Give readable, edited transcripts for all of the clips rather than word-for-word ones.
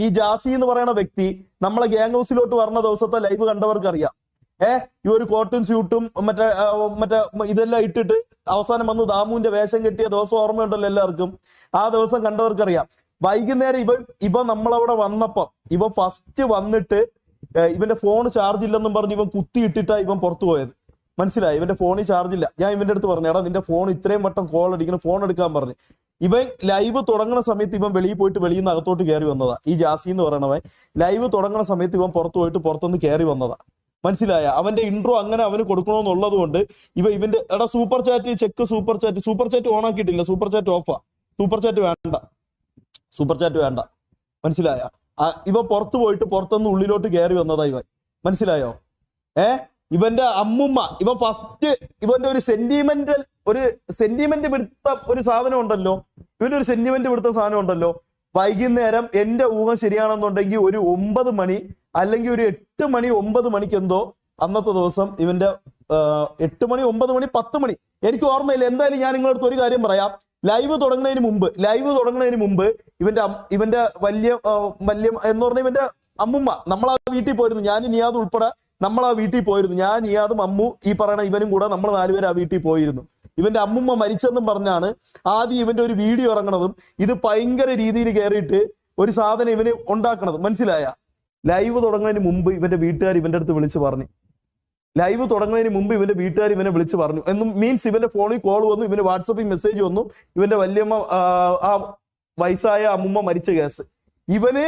ഈ ജാസി എന്ന് പറയുന്ന വ്യക്തി നമ്മളെ ഗ്യാങ് ഹൗസിലോട്ട് വരുന്ന ദിവസത്തെ ലൈവ് കണ്ടവർക്ക് അറിയാം. ഈ ഒരു കോട്ടും സ്യൂട്ടും മറ്റേ ഇതെല്ലാം ഇട്ടിട്ട് അവസാനം വന്ന് ദാമുവിന്റെ വേഷം കെട്ടിയ ദിവസം ഓർമ്മയുണ്ടല്ലോ എല്ലാവർക്കും. ആ ദിവസം കണ്ടവർക്കറിയാം. വൈകുന്നേരം ഇവൻ നമ്മളവിടെ വന്നപ്പം ഇവൻ ഫസ്റ്റ് വന്നിട്ട് ഇവന്റെ ഫോൺ ചാർജ് ഇല്ലെന്നും പറഞ്ഞ് ഇവൻ കുത്തിയിട്ടിട്ടാ ഇവൻ പുറത്തു പോയത്. മനസ്സിലായി? ഇവന്റെ ഫോണിൽ ചാർജ് ഇല്ല. ഞാൻ ഇവന്റെ അടുത്ത് പറഞ്ഞു, എടാ നിന്റെ ഫോൺ ഇത്രയും വട്ടം കോൾ അടിക്കണം, ഫോൺ എടുക്കാൻ പറഞ്ഞു. ഇവൻ ലൈവ് തുടങ്ങുന്ന സമയത്ത് ഇവൻ വെളിയിൽ പോയിട്ട് വെളിയിൽ നിന്ന് അകത്തോട്ട് കയറി വന്നതാ. ഈ ജാസി എന്ന് പറയണവൻ ലൈവ് തുടങ്ങുന്ന സമയത്ത് ഇവൻ പുറത്തു പോയിട്ട് പുറത്തുനിന്ന് കയറി വന്നതാ. മനസ്സിലായ? അവന്റെ ഇൻട്രോ അങ്ങനെ അവന് കൊടുക്കണമെന്നുള്ളത് കൊണ്ട് ഇവന്റെ എടാ super chat check, super chat on ആക്കിയിട്ടില്ല. സൂപ്പർ ചാറ്റ് ഓഫാ. സൂപ്പർ ചാറ്റ് വേണ്ട. മനസ്സിലായ? ഇവ പുറത്തു പോയിട്ട് പുറത്തുനിന്ന് ഉള്ളിലോട്ട് കയറി വന്നതാ ഇവൻ. മനസ്സിലായോ? ഇവന്റെ അമ്മുമ്മ ഇവൻ ഫസ്റ്റ് ഇവന്റെ ഒരു സെന്റിമെന്റ് പിടുത്ത ഒരു സാധനം ഉണ്ടല്ലോ. ഇവന്റെ ഒരു സെന്റിമെന്റ് പിടുത്ത സാധനം ഉണ്ടല്ലോ. വൈകുന്നേരം എന്റെ ഊഹം ശരിയാണെന്നുണ്ടെങ്കിൽ ഒരു 9 മണി അല്ലെങ്കിൽ ഒരു 8 മണി 9 മണിക്ക് എന്തോ അന്നത്തെ ദിവസം ഇവന്റെ 8 മണി 9 മണി 10 മണി എനിക്ക് ഓർമ്മയില്ല. എന്തായാലും ഞാൻ നിങ്ങളടുത്ത് ഒരു കാര്യം പറയാം. ലൈവ് തുടങ്ങുന്നതിന് മുമ്പ് ഇവന്റെ വലിയ എന്ന് പറഞ്ഞ ഇവന്റെ അമ്മുമ്മ നമ്മളാ വീട്ടിൽ പോയിരുന്നു. ഞാൻ നിയാദ് ഉൾപ്പെടെ നമ്മളാ വീട്ടിൽ പോയിരുന്നു. ഞാൻ നിയാദും അമ്മു ഈ പറയണ ഇവനും കൂടെ നമ്മൾ 4 പേര് ആ വീട്ടിൽ പോയിരുന്നു. ഇവന്റെ അമ്മുമ്മ മരിച്ചെന്നും പറഞ്ഞാണ് ആദ്യം ഇവന്റെ ഒരു വീഡിയോ ഇറങ്ങണതും ഇത് ഭയങ്കര രീതിയിൽ കയറിയിട്ട് ഒരു സാധനം ഇവന് ഉണ്ടാക്കണതും. മനസ്സിലായ? ലൈവ് തുടങ്ങുന്നതിന് മുമ്പ് ഇവന്റെ വീട്ടുകാർ ഇവന്റെ അടുത്ത് വിളിച്ച് പറഞ്ഞു. ഇവനെ വിളിച്ച് പറഞ്ഞു എന്നും മീൻസ് ഇവന്റെ ഫോണിൽ കോൾ വന്നു, ഇവന് വാട്സപ്പിൽ മെസ്സേജ് വന്നു. ഇവന്റെ വല്യമ്മ ആ വയസ്സായ അമ്മുമ്മ മരിച്ച കേസ്. ഇവന്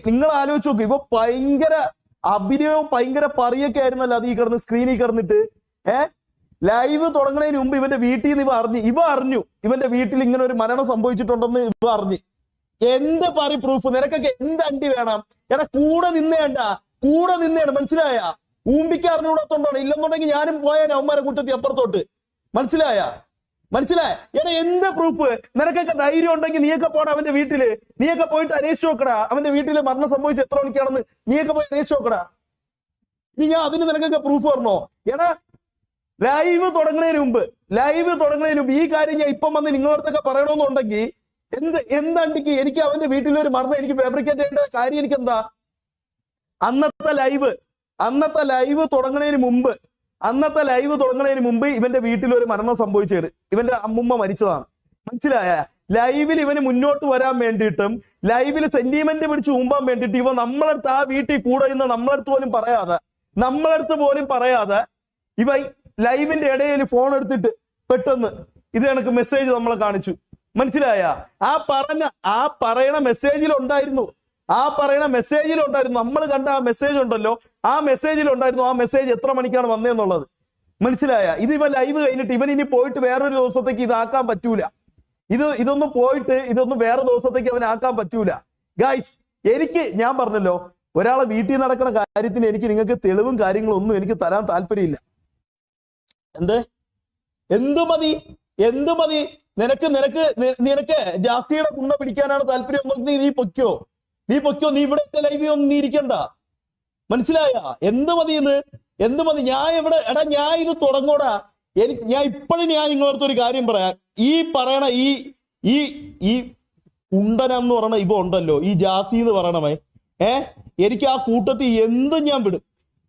നിങ്ങൾ ആലോചിച്ച് നോക്ക്, ഇവ ഭയങ്കര അഭിനയവും ഭയങ്കര പറയൊക്കെ ആയിരുന്നല്ലോ അത് ഈ കിടന്ന് സ്ക്രീനിൽ കിടന്നിട്ട്. ലൈവ് തുടങ്ങുന്നതിന് മുമ്പ് ഇവന്റെ വീട്ടിൽ നിന്ന് ഇവ അറിഞ്ഞു ഇവന്റെ വീട്ടിൽ ഇങ്ങനെ ഒരു മരണം സംഭവിച്ചിട്ടുണ്ടെന്ന് ഇവ അറിഞ്ഞു. എന്ത് പ്രൂഫ്? നിനക്കൊക്കെ എന്ത് അണ്ടി വേണം? എടാ കൂടെ നിന്നേണ്ട. മനസ്സിലായ? ഊമ്പിക്കാറിനൂടത്തോണ്ടാണ്. ഇല്ലെന്നുണ്ടെങ്കിൽ ഞാനും പോയാൽ അവന്മാരെ കൂട്ടത്തി അപ്പുറത്തോട്ട്. മനസ്സിലായ? എടാ എന്ത് പ്രൂഫ്? നിനക്കൊക്കെ ധൈര്യം ഉണ്ടെങ്കിൽ നീയൊക്കെ പോടാ അവന്റെ വീട്ടില്. നീയൊക്കെ പോയിട്ട് അന്വേഷിച്ച് നോക്കടാ അവന്റെ വീട്ടില് മരണം സംഭവിച്ച എത്ര മണിക്കാണെന്ന്. നീയൊക്കെ പോയി അന്വേഷിച്ച് നോക്കടാ. ഇനി ഞാൻ അതിന് നിനക്കൊക്കെ പ്രൂഫ് പറഞ്ഞോ? എടാ ലൈവ് തുടങ്ങുന്നതിന് മുമ്പ് ഈ കാര്യം ഞാൻ ഇപ്പം വന്ന് നിങ്ങളടുത്തൊക്കെ പറയണമെന്നുണ്ടെങ്കിൽ എന്തണ്ടിക്ക് എനിക്ക് അവന്റെ വീട്ടിലൊരു മരണം എനിക്ക് ഫാബ്രിക്കേറ്റ് ചെയ്യേണ്ട കാര്യം എനിക്ക് എന്താ? അന്നത്തെ ലൈവ് തുടങ്ങുന്നതിന് മുമ്പ് ഇവന്റെ വീട്ടിൽ ഒരു മരണം സംഭവിച്ചത്. ഇവന്റെ അമ്മുമ്മ മരിച്ചതാണ്. മനസ്സിലായ? ലൈവിൽ ഇവന് മുന്നോട്ട് വരാൻ വേണ്ടിയിട്ടും ലൈവിൽ സെന്റിമെന്റ് പിടിച്ച് ഊമ്പാൻ വേണ്ടിയിട്ട് ഇവ നമ്മളടുത്ത് ആ വീട്ടിൽ കൂടെ ഇന്ന് നമ്മളടുത്ത് പോലും പറയാതെ ഇവ ലൈവിന്റെ ഇടയിൽ ഫോൺ എടുത്തിട്ട് പെട്ടെന്ന് ഇത് കണക്ക് മെസ്സേജ് നമ്മളെ കാണിച്ചു. മനസ്സിലായ? ആ പറയണ മെസ്സേജിലുണ്ടായിരുന്നു. നമ്മൾ കണ്ട ആ മെസ്സേജ് ഉണ്ടല്ലോ, ആ മെസ്സേജ് എത്ര മണിക്കാണ് വന്നതെന്നുള്ളത്. മനസ്സിലായ? ഇത് ഇവൻ ലൈവ് കഴിഞ്ഞിട്ട് ഇവൻ ഇനി പോയിട്ട് വേറൊരു ദിവസത്തേക്ക് ഇതാക്കാൻ പറ്റൂല. ഇതൊന്നും വേറെ ദിവസത്തേക്ക് അവൻ ആക്കാൻ പറ്റൂല. ഗൈസ്, ഞാൻ പറഞ്ഞല്ലോ, ഒരാളെ വീട്ടിൽ നടക്കുന്ന കാര്യത്തിന് എനിക്ക് നിങ്ങൾക്ക് തെളിവും കാര്യങ്ങളും ഒന്നും എനിക്ക് തരാൻ താല്പര്യമില്ല. എന്തു മതി? നിനക്ക് ജാസ്തിയുടെ കുണ്ണ പിടിക്കാനാണ് താല്പര്യം. നീ പൊയ്ക്കോ. നീ ഇവിടെ ലൈവ് ഒന്നും നീ ഇരിക്കണ്ട. മനസ്സിലായ? എന്ത് മതി? ഞാൻ ഇത് തുടങ്ങോടാ. ഞാൻ ഇപ്പോഴും നിങ്ങളടുത്ത് ഒരു കാര്യം പറയാം. ഈ പറയണ ഈ കുണ്ടനെന്ന് പറയണ ഇവ ഉണ്ടല്ലോ, ഈ ജാസ്തി എന്ന് പറയണവേ, എനിക്ക് ആ കൂട്ടത്തിൽ എന്തും ഞാൻ വിടും.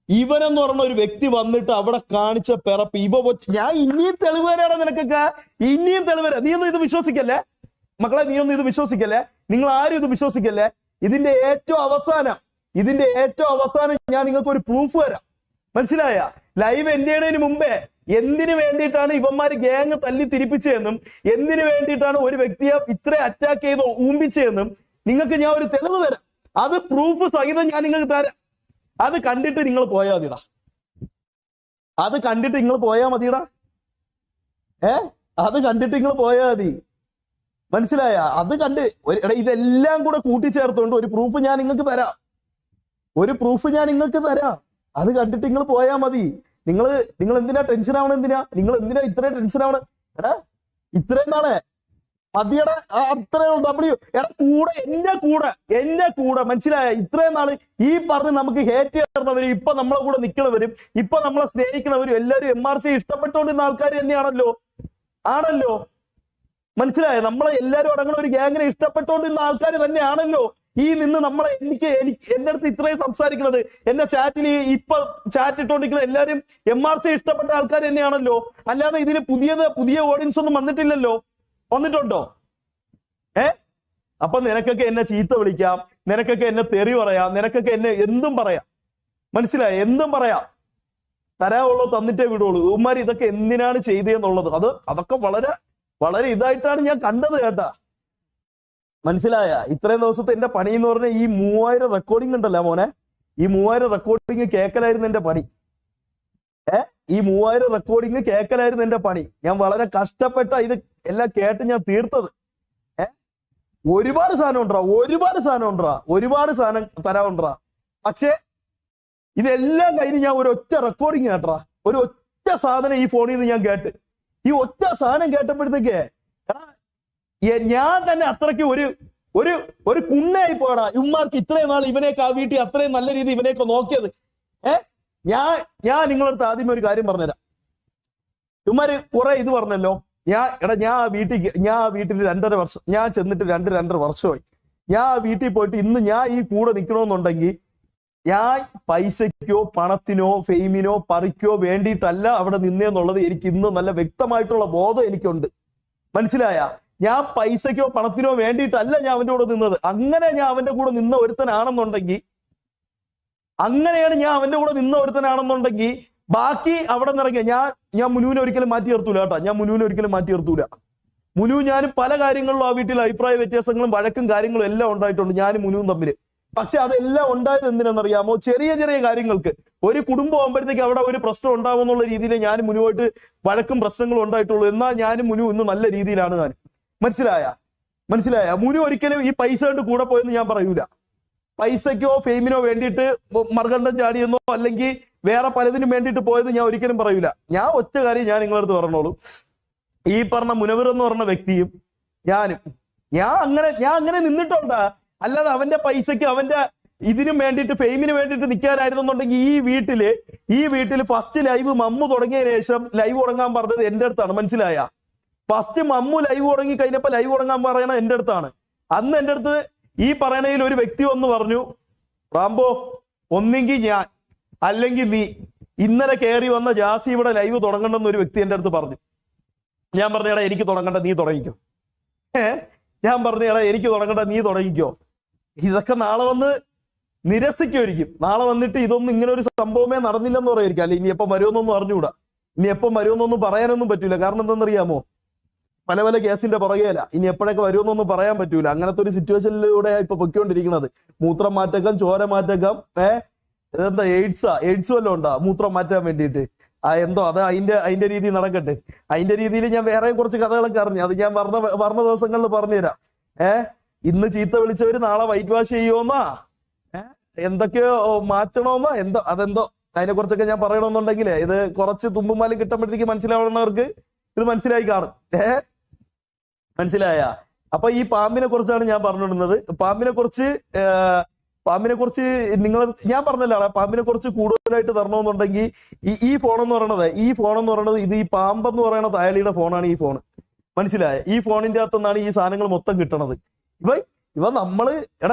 ഇവനെന്ന് പറഞ്ഞ ഒരു വ്യക്തി വന്നിട്ട് അവിടെ കാണിച്ച പിറപ്പ് ഞാൻ ഇനിയും തെളിവ് തരാടാ നിനക്കൊക്കെ. ഇനിയും തെളിവ് തരാം. നീയൊന്നും ഇത് വിശ്വസിക്കല്ലേ മക്കളെ, നിങ്ങൾ ആരും ഇത് വിശ്വസിക്കല്ലേ. ഇതിന്റെ ഏറ്റവും അവസാനം ഞാൻ നിങ്ങൾക്ക് ഒരു പ്രൂഫ് തരാം. മനസ്സിലായ? ലൈവ് എൻഡ് മുമ്പേ എന്തിനു വേണ്ടിയിട്ടാണ് ഇവന്മാര് ഗ്യാങ് തല്ലി തിരിപ്പിച്ചതെന്നും എന്തിനു വേണ്ടിയിട്ടാണ് ഒരു വ്യക്തിയെ ഇത്ര അറ്റാക്ക് ചെയ്ത് ഊമ്പിച്ചതെന്നും നിങ്ങൾക്ക് ഞാൻ ഒരു തെളിവ് തരാം. അത് പ്രൂഫ് സഹിതം ഞാൻ നിങ്ങൾക്ക് തരാം. അത് കണ്ടിട്ട് നിങ്ങൾ പോയാൽ മതിടാ. അത് കണ്ടിട്ട് നിങ്ങൾ പോയാൽ മതി. മനസ്സിലായ? അത് കണ്ട് ഇതെല്ലാം കൂടെ കൂട്ടിച്ചേർത്തുകൊണ്ട് ഒരു പ്രൂഫ് ഞാൻ നിങ്ങൾക്ക് തരാം. അത് കണ്ടിട്ട് നിങ്ങൾ പോയാൽ മതി. നിങ്ങൾ എന്തിനാ ടെൻഷൻ ആവണം? നിങ്ങൾ എന്തിനാ ഇത്രയും ടെൻഷൻ ആവണം? ഇത്രയും നാളെ മതിയുടെ അത്രയും എന്റെ കൂടെ മനസ്സിലായ? ഇത്രയും നാള് ഈ പറഞ്ഞ് നമുക്ക് ഹേറ്റ് ചെയ്യുന്നവരും ഇപ്പൊ നമ്മളെ കൂടെ നിൽക്കണവരും ഇപ്പൊ നമ്മളെ സ്നേഹിക്കണവരും എല്ലാവരും MRC ഇഷ്ടപ്പെട്ടുകൊണ്ടിരുന്ന ആൾക്കാർ തന്നെയാണല്ലോ. മനസ്സിലായ? നമ്മളെ എല്ലാവരും അടങ്ങുന്ന ഒരു ഗ്യാങ്ങിനെ ഇഷ്ടപ്പെട്ടുകൊണ്ടിരുന്ന ആൾക്കാർ തന്നെയാണല്ലോ നിന്ന് നമ്മളെ എനിക്ക് എന്റെ അടുത്ത് ഇത്രയും സംസാരിക്കുന്നത്, എന്റെ ചാറ്റിൽ ഇപ്പൊ ചാറ്റ് ഇട്ടോണ്ടിരിക്കുന്ന എല്ലാവരും MRC ഇഷ്ടപ്പെട്ട ആൾക്കാർ തന്നെയാണല്ലോ. അല്ലാതെ ഇതിന് പുതിയ ഓഡിയൻസ് ഒന്നും വന്നിട്ടില്ലല്ലോ. വന്നിട്ടുണ്ടോ? അപ്പൊ നിനക്കൊക്കെ എന്നെ ചീത്ത വിളിക്കാം, നിനക്കൊക്കെ എന്നെ തെറി പറയാം, നിനക്കൊക്കെ എന്നെ എന്തും പറയാം. മനസ്സിലായ? എന്തും പറയാം. തരാവുള്ളൂ, തന്നിട്ടേ വിടുള്ളൂ. ഇവന്മാർ ഇതൊക്കെ എന്തിനാണ് ചെയ്തതെന്നുള്ളത് അതൊക്കെ വളരെ വളരെ ഇതായിട്ടാണ് ഞാൻ കണ്ടത് കേട്ടാ. മനസ്സിലായ? ഇത്രയും ദിവസത്തെ എന്റെ പണി എന്ന് പറഞ്ഞാൽ ഈ 3000 റെക്കോർഡിംഗ് ഉണ്ടല്ലോ മോനെ, ഈ 3000 റെക്കോർഡിംഗ് കേക്കലായിരുന്നു എന്റെ പണി. ഈ 3000 റെക്കോർഡിംഗ് കേക്കലായിരുന്നു എന്റെ പണി. ഞാൻ വളരെ കഷ്ടപ്പെട്ട ഇത് എല്ലാം കേട്ട് ഞാൻ തീർത്തത്. ഒരുപാട് സാധനം ഉണ്ടാ, ഒരുപാട് സാധനം തരാനുണ്ടാ. പക്ഷെ ഇതെല്ലാം കഴിഞ്ഞ് ഞാൻ ഒരൊറ്റ റെക്കോർഡിങ് കേട്ടാ, ഒരൊറ്റ സാധനം ഈ ഫോണിൽ നിന്ന് ഞാൻ കേട്ട്. ഈ ഒറ്റ സാധനം കേട്ടപ്പോഴത്തേക്ക് ഞാൻ തന്നെ അത്രയ്ക്ക് ഒരു കുണ്ണയായി പോടാ. ഇവന്മാർക്ക് ഇത്രയും നാൾ ഇവനെയൊക്കെ ആ വീട്ടിൽ അത്രയും നല്ല രീതി ഇവനെയൊക്കെ നോക്കിയത്. ഞാൻ നിങ്ങളടുത്ത് ആദ്യമേ ഒരു കാര്യം പറഞ്ഞുതരാം. ഇവന്മാര് കുറെ ഇത് പറഞ്ഞല്ലോ. ഞാൻ ആ വീട്ടിൽ 2.5 വർഷം ഞാൻ ചെന്നിട്ട് 2.5 വർഷമായി. ഞാൻ ആ വീട്ടിൽ പോയിട്ട് ഇന്ന് ഞാൻ ഈ കൂടെ നിൽക്കണമെന്നുണ്ടെങ്കിൽ ഞാൻ പൈസയ്ക്കോ പണത്തിനോ ഫെയിമിനോ പറിക്കോ വേണ്ടിയിട്ടല്ല അവിടെ നിന്നേന്നുള്ളത് എനിക്ക് ഇന്ന് നല്ല വ്യക്തമായിട്ടുള്ള ബോധം എനിക്കുണ്ട്. മനസ്സിലായ? ഞാൻ പൈസയ്ക്കോ പണത്തിനോ വേണ്ടിയിട്ടല്ല ഞാൻ അവന്റെ കൂടെ നിന്നത്. അങ്ങനെ ഞാൻ അവന്റെ കൂടെ നിന്ന ഒരുത്തനാണെന്നുണ്ടെങ്കിൽ ബാക്കി അവിടെ നിറങ്ങിയ ഞാൻ മുനുവിനെ ഒരിക്കലും മാറ്റി നിർത്തൂല കേട്ടോ. ഞാൻ മുനുവിനെ ഒരിക്കലും മാറ്റി നിർത്തൂല. മുനു ഞാനും പല കാര്യങ്ങളിലും ആ വീട്ടിൽ അഭിപ്രായ വ്യത്യാസങ്ങളും വഴക്കും കാര്യങ്ങളും എല്ലാം ഉണ്ടായിട്ടുണ്ട്, ഞാനും മുനുവും തമ്മിൽ. പക്ഷെ അതെല്ലാം ഉണ്ടായത് എന്തിനാണെന്നറിയാമോ? ചെറിയ ചെറിയ കാര്യങ്ങൾക്ക്. ഒരു കുടുംബം ആകുമ്പോഴത്തേക്ക് അവിടെ ഒരു പ്രശ്നം ഉണ്ടാവുമെന്നുള്ള രീതിയിൽ ഞാനും മുനുവായിട്ട് വഴക്കും പ്രശ്നങ്ങളും ഉണ്ടായിട്ടുള്ളൂ. എന്നാൽ ഞാനും മുനു ഇന്ന് നല്ല രീതിയിലാണ് ഞാൻ. മനസ്സിലായ? മുനു ഒരിക്കലും ഈ പൈസ കൊണ്ട് കൂടെ പോയെന്ന് ഞാൻ പറയൂല. പൈസയ്ക്കോ ഫെയിമിനോ വേണ്ടിയിട്ട് മറുകണ്ഠം ചാടിയെന്നോ അല്ലെങ്കിൽ വേറെ പലതിനും വേണ്ടിയിട്ട് പോയത് ഞാൻ ഒരിക്കലും പറയൂല. ഞാൻ ഒറ്റ കാര്യം ഞാൻ നിങ്ങളടുത്ത് പറഞ്ഞോളൂ. ഈ പറഞ്ഞ മുനവർ എന്ന് പറഞ്ഞ വ്യക്തിയും ഞാൻ അങ്ങനെ നിന്നിട്ടുണ്ടാ. അല്ലാതെ അവന്റെ പൈസയ്ക്ക് അവന്റെ ഇതിനും വേണ്ടിയിട്ട് ഫെയിമിന് വേണ്ടിയിട്ട് നിൽക്കാനായിരുന്നുണ്ടെങ്കിൽ ഈ വീട്ടില് ഫസ്റ്റ് ലൈവ് മമ്മു തുടങ്ങിയതിനു ശേഷം ലൈവ് തുടങ്ങാൻ പറഞ്ഞത് എന്റെ അടുത്താണ്. മനസ്സിലായ? ഫസ്റ്റ് മമ്മു ലൈവ് തുടങ്ങി കഴിഞ്ഞപ്പോ ലൈവ് തുടങ്ങാൻ പറയണ എന്റെ അടുത്താണ്. അന്ന് എന്റെ അടുത്ത് ഈ പറയണയിൽ ഒരു വ്യക്തി വന്ന് പറഞ്ഞു, റാംബോ ഒന്നെങ്കിൽ ഞാൻ അല്ലെങ്കിൽ നീ ഇന്നലെ കയറി വന്ന ജാസി ഇവിടെ ലൈവ് തുടങ്ങണ്ടെന്ന് ഒരു വ്യക്തി എന്റെ അടുത്ത് പറഞ്ഞു. ഞാൻ പറഞ്ഞു, എടാ എനിക്ക് തുടങ്ങണ്ട, നീ തുടങ്ങിക്കോ. ഞാൻ പറഞ്ഞു, എടാ എനിക്ക് തുടങ്ങണ്ട, നീ തുടങ്ങിക്കോ. ഇതൊക്കെ നാളെ വന്ന് നിരസിക്കുമായിരിക്കും. നാളെ വന്നിട്ട് ഇതൊന്നും ഇങ്ങനെ ഒരു സംഭവമേ നടന്നില്ലെന്ന് പറയായിരിക്കും. അല്ലെ ഇനി എപ്പം വരുമെന്നൊന്നും അറിഞ്ഞുകൂടാ. ഇനി എപ്പം വരുമെന്നൊന്നും പറയാനൊന്നും പറ്റൂല. കാരണം എന്താണെന്നറിയാമോ? പല പല കേസിന്റെ പുറകെയല്ല. ഇനി എപ്പോഴൊക്കെ വരുമെന്നൊന്നും പറയാൻ പറ്റൂല. അങ്ങനത്തെ ഒരു സിറ്റുവേഷനിലൂടെ ഇപ്പൊ പൊയ്ക്കൊണ്ടിരിക്കുന്നത്. മൂത്രം മാറ്റക്കം, ചോര മാറ്റക്കം, ഇതെന്താ എയ്ഡ്സ് വല്ലതും ഉണ്ടാ മൂത്രം മാറ്റാൻ വേണ്ടിയിട്ട്? എന്തോ അത് അതിന്റെ രീതി നടക്കട്ടെ. അതിന്റെ രീതിയിൽ ഞാൻ വേറെ കുറച്ച് കഥകളൊക്കെ അറിഞ്ഞു. അത് ഞാൻ പറഞ്ഞ ദിവസങ്ങളിൽ പറഞ്ഞുതരാം. ഇന്ന് ചീത്ത വിളിച്ചവര് നാളെ വൈറ്റ് വാഷ് ചെയ്യുമോന്നാ, എന്തൊക്കെയോ മാറ്റണോന്നാ, അതെന്തോ അതിനെ കുറിച്ചൊക്കെ ഞാൻ പറയണമെന്നുണ്ടെങ്കിലേ ഇത് കുറച്ച് തുമ്പുമാലും കിട്ടുമ്പോഴത്തേക്ക് മനസ്സിലാവുന്നവർക്ക് ഇത് മനസ്സിലായി കാണും. മനസ്സിലായ? അപ്പൊ ഈ പാമ്പിനെ കുറിച്ചാണ് ഞാൻ പറഞ്ഞിരുന്നത്. പാമ്പിനെ കുറിച്ച് ഞാൻ പറഞ്ഞല്ലോ, പാമ്പിനെ കുറിച്ച് കൂടുതലായിട്ട് തരണമെന്നുണ്ടെങ്കിൽ ഈ ഫോണെന്ന് പറയണത് ഇത് ഈ പാമ്പെന്ന് പറയുന്ന തായലിയുടെ ഫോണാണ് ഈ ഫോൺ. മനസ്സിലായ? ഈ ഫോണിന്റെ അകത്തുനിന്നാണ് ഈ സാധനങ്ങൾ മൊത്തം കിട്ടണത്. ഇവ നമ്മള്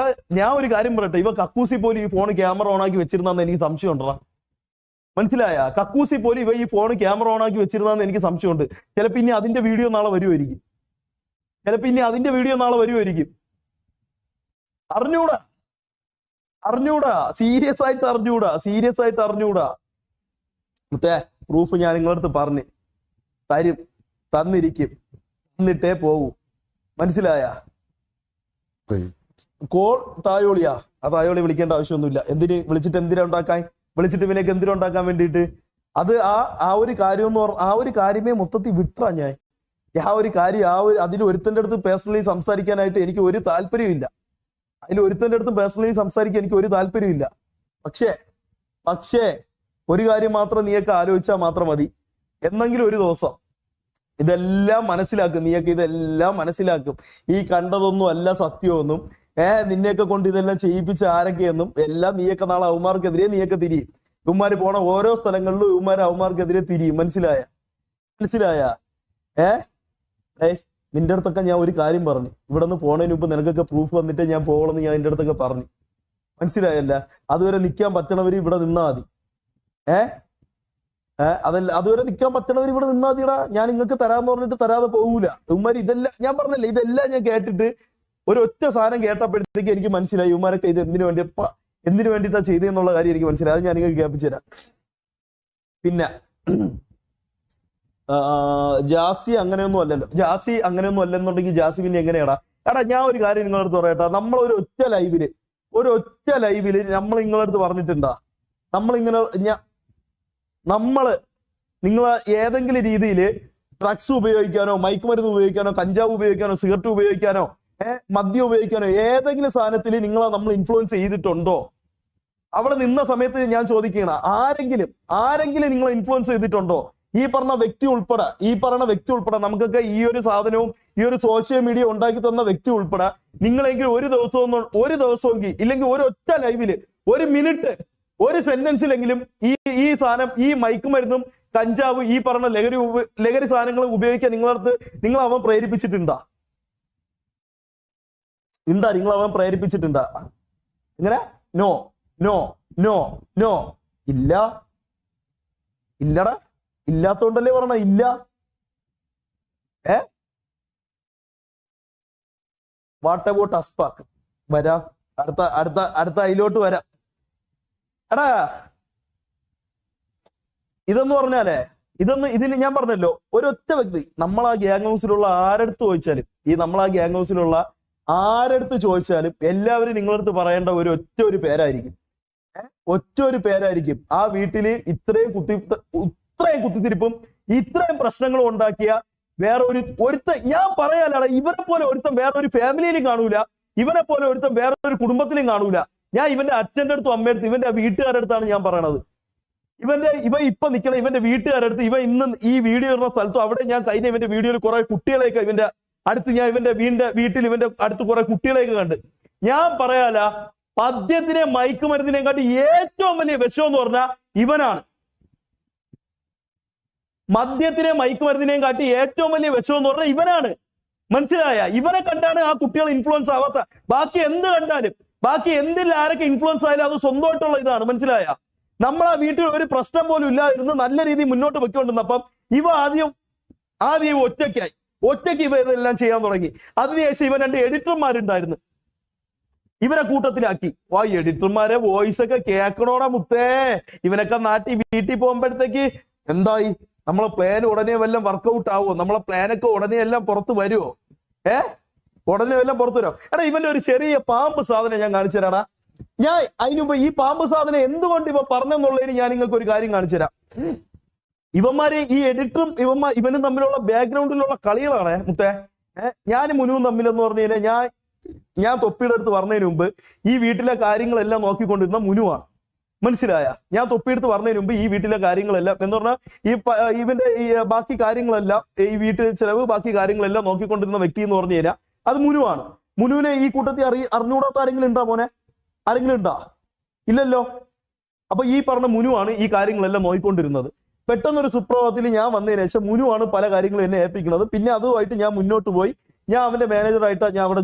ഞാൻ ഒരു കാര്യം പറയട്ടെ, ഇവ കക്കൂസി പോലും ഈ ഫോൺ ക്യാമറ ഓണാക്കി വെച്ചിരുന്നാന്ന് എനിക്ക് സംശയം ഉണ്ടോ? മനസ്സിലായ? കക്കൂസി പോലും ഇവ ഈ ഫോൺ ക്യാമറ ഓണാക്കി വെച്ചിരുന്നാന്ന് എനിക്ക് സംശയമുണ്ട്. ചിലപ്പോ ഇനി അതിന്റെ വീഡിയോ നാളെ വരുമായിരിക്കും. അറിഞ്ഞൂടാ. സീരിയസ് ആയിട്ട് അറിഞ്ഞൂടാ. മറ്റേ പ്രൂഫ് ഞാൻ നിങ്ങളടുത്ത് പറഞ്ഞു തന്നിരിക്കും, തന്നിട്ടേ പോകൂ. മനസ്സിലായ? കോൾ തായോളിയാ, ആ തായോളി വിളിക്കേണ്ട ആവശ്യമൊന്നുമില്ല. വിളിച്ചിട്ട് ഇവനൊക്കെ എന്തിനാ ഉണ്ടാക്കാൻ വേണ്ടിയിട്ട്? അത് ആ ഒരു കാര്യം എന്ന് പറഞ്ഞ ആ ഒരു കാര്യമേ മൊത്തത്തിൽ വിട്ടാ ഞാൻ. അതിൽ ഒരുത്തന്റെ അടുത്ത് പേഴ്സണലി സംസാരിക്കാനായിട്ട് എനിക്ക് ഒരു താല്പര്യമില്ല. എനിക്ക് ഒരു താല്പര്യമില്ല. പക്ഷേ ഒരു കാര്യം മാത്രം നീയൊക്കെ ആലോചിച്ചാൽ മാത്രം മതി. എന്നെങ്കിലും ഒരു ദിവസം ഇതെല്ലാം മനസ്സിലാക്കും. ഈ കണ്ടതൊന്നും അല്ല സത്യമൊന്നും. നിന്നെയൊക്കെ കൊണ്ട് ഇതെല്ലാം ചെയ്യിപ്പിച്ച ആരൊക്കെയെന്നും എല്ലാം നീയൊക്കെ നാളെ അവന്മാർക്കെതിരെ നീയൊക്കെ തിരിയും. ഇവന്മാര് പോണ ഓരോ സ്ഥലങ്ങളിലും ഇവന്മാര് അവന്മാർക്കെതിരെ തിരിയും. മനസ്സിലായ? നിന്റെ അടുത്തൊക്കെ ഞാൻ ഒരു കാര്യം പറഞ്ഞു, ഇവിടെ നിന്ന് പോണതിന് മുമ്പ് നിനക്കൊക്കെ പ്രൂഫ് വന്നിട്ടേ ഞാൻ പോകണമെന്ന് ഞാൻ നിന്റെ അടുത്തൊക്കെ പറഞ്ഞു. മനസ്സിലായല്ല? അതുവരെ നിൽക്കാൻ പറ്റണവര് ഇവിടെ നിന്നാ മതി. അതല്ല, അതുവരെ നിൽക്കാൻ പറ്റണവർ ഇവിടെ നിന്നാ മതിടാ. ഞാൻ നിങ്ങൾക്ക് തരാന്ന് പറഞ്ഞിട്ട് തരാതെ പോകൂല. ഇവന്മാർ ഇതെല്ലാം ഞാൻ പറഞ്ഞല്ലേ, ഇതെല്ലാം ഞാൻ കേട്ടിട്ട് ഒരു ഒറ്റ സാധനം കേട്ടപ്പോഴത്തേക്ക് എനിക്ക് മനസ്സിലായി ഇവന്മാരൊക്കെ ഇത് എന്തിനു വേണ്ടിയിട്ടാ ചെയ്തെന്നുള്ള കാര്യം എനിക്ക് മനസ്സിലായി. അത് ഞാൻ നിങ്ങൾക്ക് കേൾപ്പിച്ചു തരാം. പിന്നെ ജാസി അങ്ങനെയൊന്നും അല്ലല്ലോ. ജാസി അങ്ങനെയൊന്നും അല്ലെന്നുണ്ടെങ്കിൽ ജാസി പിന്നെ എങ്ങനെയാടാ? എടാ ഞാൻ ഒരു കാര്യം നിങ്ങളടുത്ത് പറയട്ടാ. നമ്മൾ ഒരു ഒറ്റ ലൈവില് നമ്മൾ നിങ്ങളടുത്ത് പറഞ്ഞിട്ടുണ്ടാ? നിങ്ങൾ ഏതെങ്കിലും രീതിയിൽ ഡ്രഗ്സ് ഉപയോഗിക്കാനോ മയക്കുമരുന്ന് ഉപയോഗിക്കാനോ കഞ്ചാവ് ഉപയോഗിക്കാനോ സിഗരറ്റ് ഉപയോഗിക്കാനോ മദ്യം ഉപയോഗിക്കാനോ ഏതെങ്കിലും സാധനത്തിൽ നമ്മൾ ഇൻഫ്ലുവൻസ് ചെയ്തിട്ടുണ്ടോ? അവിടെ നിന്ന സമയത്ത് ഞാൻ ചോദിക്കുകയാണ്, ആരെങ്കിലും നിങ്ങളെ ഇൻഫ്ലുവൻസ് ചെയ്തിട്ടുണ്ടോ? ഈ പറഞ്ഞ വ്യക്തി ഉൾപ്പെടെ നമുക്കൊക്കെ ഈ ഒരു സാധനവും ഈ ഒരു സോഷ്യൽ മീഡിയ ഉണ്ടാക്കി തന്ന വ്യക്തി ഉൾപ്പെടെ നിങ്ങളെങ്കിലും ഒരു ദിവസമെങ്കിൽ ഇല്ലെങ്കിൽ ഒരു ഒറ്റ ലൈവില് ഒരു മിനിറ്റ് ഒരു സെന്റൻസിലെങ്കിലും ഈ സാധനം ഈ മയക്കുമരുന്നും കഞ്ചാവ് ഈ പറഞ്ഞ ലഹരി സാധനങ്ങളും ഉപയോഗിക്കാൻ നിങ്ങൾ അവൻ പ്രേരിപ്പിച്ചിട്ടുണ്ടാ? നിങ്ങൾ പ്രേരിപ്പിച്ചിട്ടുണ്ടാ? എങ്ങനെ? നോ നോ നോ നോ ഇല്ല. ഇല്ലടാ, ഇല്ലാത്തോണ്ടല്ലേ പറഞ്ഞ ഇല്ല. What about Ashfaq? വരാം, അടുത്ത അതിലോട്ട് വരാം. എടാ ഇതെന്ന് പറഞ്ഞാലേ ഇതിന് ഞാൻ പറഞ്ഞല്ലോ, ഒരൊറ്റ വ്യക്തി നമ്മൾ ആ ഗ്യാങ് ഹൗസിലുള്ള ആരെടുത്ത് ചോദിച്ചാലും എല്ലാവരും നിങ്ങളടുത്ത് പറയേണ്ട ഒരു പേരായിരിക്കും. ആ വീട്ടില് ഇത്രയും കുത്തിത്തിരിപ്പും ഇത്രയും പ്രശ്നങ്ങളും ഉണ്ടാക്കിയ വേറെ ഞാൻ പറയാനാണ്, ഇവനെ പോലെ ഒരുത്തം വേറെ ഒരു ഫാമിലിയിലും കാണൂല, ഇവനെ പോലെ ഒരുത്തം വേറെ ഒരു കുടുംബത്തിലും കാണൂല. ഞാൻ ഇവന്റെ അച്ഛന്റെ അടുത്തും അമ്മയുടെ അടുത്തും ഇവന്റെ വീട്ടുകാരുടെ അടുത്താണ് ഞാൻ പറയണത്. ഇവ ഇപ്പൊ നിൽക്കണം ഇവന്റെ വീട്ടുകാരുടെ അടുത്ത്. ഇവ ഇന്ന് ഈ വീഡിയോ ഇടുന്ന സ്ഥലത്തും അവിടെ ഞാൻ കഴിഞ്ഞ ഇവന്റെ വീഡിയോയിൽ കുറെ കുട്ടികളെയൊക്കെ ഇവന്റെ അടുത്ത് ഞാൻ ഇവന്റെ വീട്ടിൽ ഇവന്റെ അടുത്ത് കുറെ കുട്ടികളെയൊക്കെ കണ്ട്. ഞാൻ പറയാല, മദ്യത്തിനെ മയക്കുമരുന്നിനെ കാട്ടി ഏറ്റവും വലിയ വിഷം എന്ന് പറഞ്ഞാൽ ഇവനാണ്. മദ്യത്തിനെ മയക്കുമരുന്നിനെയും കാട്ടി ഏറ്റവും വലിയ വിഷം എന്ന് പറഞ്ഞാൽ ഇവനാണ്. മനസ്സിലായ? ഇവനെ കണ്ടാണ് ആ കുട്ടികൾ ഇൻഫ്ലുവൻസ് ആവാത്ത. ബാക്കി എന്ത് കണ്ടാലും ബാക്കി എന്തിൽ ആരൊക്കെ ഇൻഫ്ലുവൻസ് ആയാലും അത് സ്വന്തമായിട്ടുള്ള ഇതാണ്. മനസ്സിലായ? നമ്മൾ ആ വീട്ടിൽ ഒരു പ്രശ്നം പോലും ഇല്ലാതിരുന്ന് നല്ല രീതിയിൽ മുന്നോട്ട് വെക്കൊണ്ടിരുന്നപ്പം ഇവ ആദ്യം ഒറ്റയ്ക്ക് ഇവ ഇതെല്ലാം ചെയ്യാൻ തുടങ്ങി. അതിനുശേഷം ഇവൻ 2 എഡിറ്റർമാരുണ്ടായിരുന്നു, ഇവരെ കൂട്ടത്തിലാക്കി. എഡിറ്റർമാരെ വോയിസ് ഒക്കെ കേൾക്കണോടാ മുത്തേ. ഇവനൊക്കെ വീട്ടിൽ പോകുമ്പോഴത്തേക്ക് എന്തായി, നമ്മളെ പ്ലാൻ ഉടനെ വല്ലതും വർക്കൗട്ട് ആവുമോ? നമ്മളെ പ്ലാനൊക്കെ ഉടനെ എല്ലാം പുറത്ത് വരുമോ? ഉടനെ എല്ലാം പുറത്തു വരാം. എടാ ഇവന്റെ ഒരു ചെറിയ പാമ്പ് സാധനം ഞാൻ കാണിച്ചു തരാടാ. ഞാൻ അതിനുമ്പ് ഈ പാമ്പ് സാധനം എന്തുകൊണ്ട് ഇവ പറഞ്ഞെന്നുള്ളതിന് ഞാൻ നിങ്ങൾക്ക് ഒരു കാര്യം കാണിച്ചു തരാം. ഇവന്മാര് ഈ എഡിറ്ററും ഇവനും തമ്മിലുള്ള ബാക്ക്ഗ്രൗണ്ടിലുള്ള കളികളാണ് മുത്തേ. ഞാനും മുനുവും തമ്മിലെന്ന് പറഞ്ഞു കഴിഞ്ഞാൽ ഞാൻ തൊപ്പിയുടെ അടുത്ത് പറഞ്ഞതിന് മുമ്പ് ഈ വീട്ടിലെ കാര്യങ്ങളെല്ലാം നോക്കിക്കൊണ്ടിരുന്ന മുനുവാണ്. മനസ്സിലായ? ഞാൻ തൊപ്പിയെടുത്ത് പറഞ്ഞതിന് മുമ്പ് ഈ വീട്ടിലെ കാര്യങ്ങളെല്ലാം എന്ന് പറഞ്ഞാൽ ഇവന്റെ ഈ ബാക്കി കാര്യങ്ങളെല്ലാം ഈ വീട്ടിൽ ചെലവ് ബാക്കി കാര്യങ്ങളെല്ലാം നോക്കിക്കൊണ്ടിരുന്ന വ്യക്തി എന്ന് പറഞ്ഞു കഴിഞ്ഞാൽ അത് മുനുവാണ്. മുനുവിനെ ഈ കൂട്ടത്തിൽ അറിഞ്ഞുകൂടാത്ത ആരെങ്കിലും ഉണ്ടാ മോനെ? ആരെങ്കിലും ഉണ്ടാ? ഇല്ലല്ലോ. അപ്പൊ ഈ പറഞ്ഞ മുനുവാണ് ഈ കാര്യങ്ങളെല്ലാം നോക്കിക്കൊണ്ടിരുന്നത്. പെട്ടെന്നൊരു സുപ്രഭാതത്തിൽ ഞാൻ വന്നതിന് ശേഷം മുനുവാണ് പല കാര്യങ്ങളും എന്നെ ഏൽപ്പിക്കുന്നത്. പിന്നെ അതുമായിട്ട് ഞാൻ മുന്നോട്ട് പോയി. ഞാൻ അവന്റെ മാനേജറായിട്ടാണ് ഞാൻ അവിടെ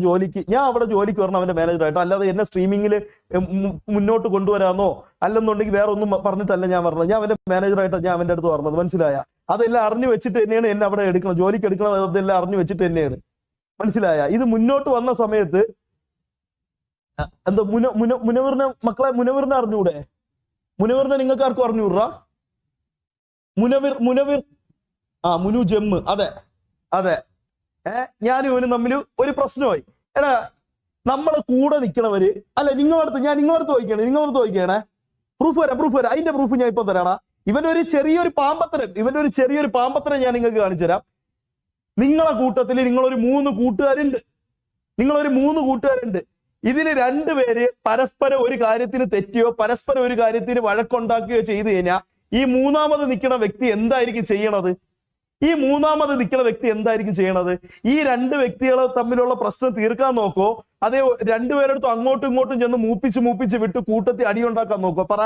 ജോലിക്ക് വരണം, അവന്റെ മാനേജറായിട്ട്. അല്ലാതെ എന്നെ സ്ട്രീമിങ്ങിൽ മുന്നോട്ട് കൊണ്ടുവരാമെന്നോ അല്ലെന്നുണ്ടെങ്കിൽ വേറെ ഒന്നും പറഞ്ഞിട്ടല്ല ഞാൻ പറഞ്ഞത്. ഞാൻ അവന്റെ മാനേജറായിട്ടാണ് ഞാൻ അവന്റെ അടുത്ത് പറഞ്ഞത്. മനസ്സിലായ? അതെല്ലാം അറിഞ്ഞു വെച്ചിട്ട് തന്നെയാണ് എന്നെ അവിടെ എടുക്കണം, ജോലിക്ക് എടുക്കണം. അതെല്ലാം അറിഞ്ഞു വെച്ചിട്ട് തന്നെയാണ്. മനസ്സിലായ? ഇത് മുന്നോട്ട് വന്ന സമയത്ത് എന്താ മുനവറിനെ അറിഞ്ഞൂടെ? മുനവറിനെ നിങ്ങൾക്ക് ആർക്കും അറിഞ്ഞൂടാ? മുനവിർ മുനു ജമ്മ്. അതെ ഞാനും ഇവനും തമ്മിൽ ഒരു പ്രശ്നമായി. എടാ നമ്മളെ കൂടെ നിൽക്കണവര് അല്ല, നിങ്ങളടുത്ത് ചോദിക്കണേ. പ്രൂഫ് വരാം. അതിന്റെ പ്രൂഫ് ഞാൻ ഇപ്പൊ തരാടാ. ഇവന്റെ ഒരു ചെറിയൊരു പാമ്പത്തരം ഞാൻ നിങ്ങൾക്ക് കാണിച്ചു തരാം. നിങ്ങളെ കൂട്ടത്തിൽ നിങ്ങളൊരു 3 കൂട്ടുകാരുണ്ട്. ഇതിന് 2 പേര് പരസ്പരം ഒരു കാര്യത്തിന് തെറ്റിയോ പരസ്പരം ഒരു കാര്യത്തിന് വഴക്കുണ്ടാക്കുകയോ ചെയ്തു കഴിഞ്ഞാൽ ഈ മൂന്നാമത് നിൽക്കുന്ന വ്യക്തി എന്തായിരിക്കും ചെയ്യണത്? ഈ 2 വ്യക്തികളെ തമ്മിലുള്ള പ്രശ്നം തീർക്കാൻ നോക്കോ, അതേ 2 പേരെടുത്തും അങ്ങോട്ടും ഇങ്ങോട്ടും ചെന്ന് മൂപ്പിച്ച് വിട്ട് കൂട്ടത്തിൽ അടിയുണ്ടാക്കാൻ നോക്കോ? പറ.